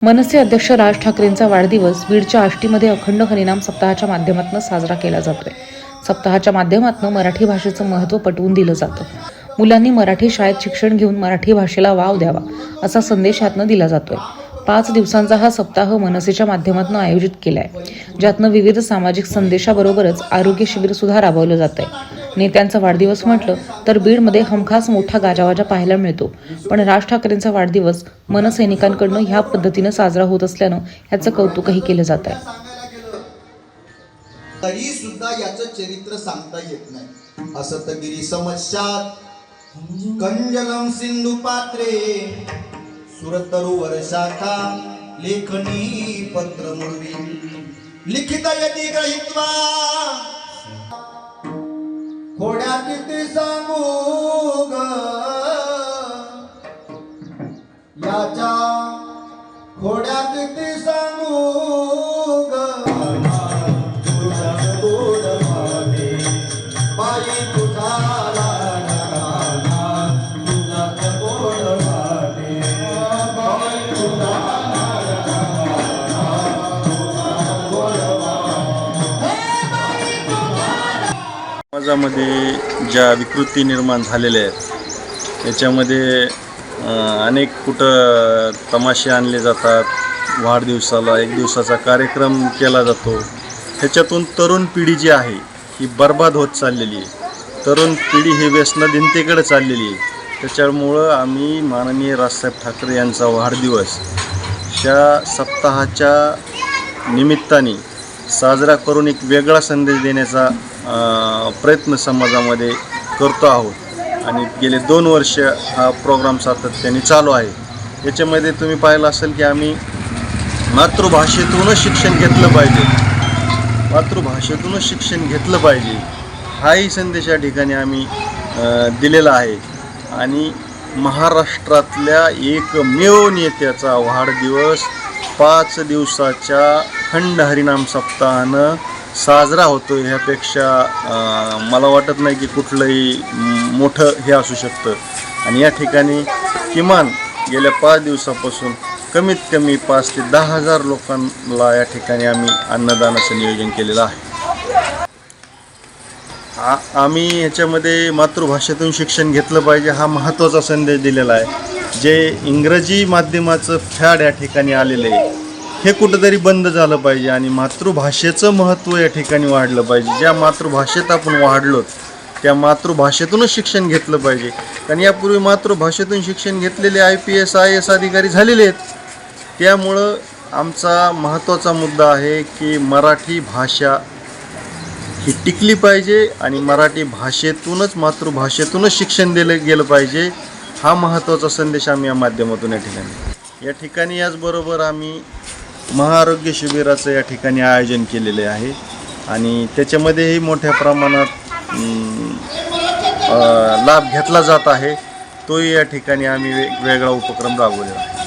मनसे अध्यक्ष राज ठाकरेंचा वाढदिवस बीडच्या आष्टीमध्ये अखंड हरिनाम सप्ताहाच्या माध्यमातून साजरा केला जातोय। सप्ताहाच्या माध्यमातून मराठी भाषेचं महत्त्व पटवून दिलं जातं। मुलांनी मराठी शाळेत शिक्षण घेऊन मराठी भाषेला वाव द्यावा असा संदेश यातनं दिला जातोय। 5 दिवसांचा हा सप्ताह मनसेच्या माध्यमातून आयोजित केलाय, ज्यातनं विविध सामाजिक संदेशाबरोबरच आरोग्य शिबिर सुद्धा राबवलं जातंय। नेत्यांचा वाढदिवस म्हटलं तर बीडमध्ये हमखास मोठा गाजावाजा पाहायला मिळतो, पण राज ठाकरेंचा वाढदिवस मनसैनिकांकडून ह्या पद्धतीनं साजरा होत असल्यानं याचं कौतुकही केलं जात आहे। तरी सुद्धा याचं चरित्र सांगता येत नाही। असतगिरी समस्यात कंजलम सिंधू पात्रे सुरतरु वर्षाखा लेखनी पत्र मुर्वी लिखित यदी गृहीत्वा खोड्या किती सांगू ग याच्या खोड्या किती सांगू ग समाजामध्ये ज्या विकृती निर्माण झालेल्या आहेत याच्यामध्ये अनेक कुठं तमाशे आणले जातात, वाढदिवसाला 1 दिवसाचा कार्यक्रम केला जातो। ह्याच्यातून तरुण पिढी जी आहे ही बर्बाद होत चाललेली आहे। तरुण पिढी ही व्यसनाधीनतेकडे चाललेली आहे। त्याच्यामुळं आम्ही माननीय राजसाहेब ठाकरे यांचा वाढदिवस ह्या सप्ताहाच्या निमित्ताने साजरा करून एक वेगळा संदेश देण्याचा प्रयत्न समाजामध्ये करतो आहोत आणि गेले 2 वर्ष हा प्रोग्राम सातत्याने चालू आहे। याच्यामध्ये तुम्ही पाहिलं असेल की आम्ही मातृभाषेतूनच शिक्षण घेतलं पाहिजे, मातृभाषेतूनच शिक्षण घेतलं पाहिजे हाही संदेश या ठिकाणी आम्ही दिलेला आहे। आणि महाराष्ट्रातल्या एकमेव नेत्याचा वाढदिवस 5 दिवसाच्या अखंड हरिनाम सप्ताहानं साजरा होतो। ह्यापेक्षा मला वाटत नाही की कुठलंही मोठं हे असू शकतं। आणि या ठिकाणी किमान गेल्या 5 दिवसापासून कमीत कमी 5 ते 10 हजार लोकांना या ठिकाणी आम्ही अन्नदानाचं नियोजन केलेलं आहे। आम्ही ह्याच्यामध्ये मातृभाषेतून शिक्षण घेतलं पाहिजे हा महत्त्वाचा संदेश दिलेला आहे। जे इंग्रजी माध्यमाचं फॅड या ठिकाणी आलेलं आहे हे कुठंतरी बंद झालं पाहिजे आणि मातृभाषेचं महत्त्व या ठिकाणी वाढलं पाहिजे। ज्या मातृभाषेत आपण वाढलो त्या मातृभाषेतूनच शिक्षण घेतलं पाहिजे। कारण यापूर्वी मातृभाषेतून शिक्षण घेतलेले IPS IAS अधिकारी झालेले आहेत। त्यामुळं आमचा महत्त्वाचा मुद्दा आहे की मराठी भाषा ही टिकली पाहिजे आणि मराठी भाषेतूनच मातृभाषेतूनच शिक्षण दिलं गेलं पाहिजे हा महत्त्वाचा संदेश आम्ही या माध्यमातून या ठिकाणी याचबरोबर आम्ही महाआरोग्य शिबिराचं या ठिकाणी आयोजन केलेले आहे आणि त्याच्यामध्येही मोठ्या प्रमाणात लाभ घेतला जात आहे। तोही या ठिकाणी आम्ही वेगवेगळा उपक्रम राबवलेला आहे।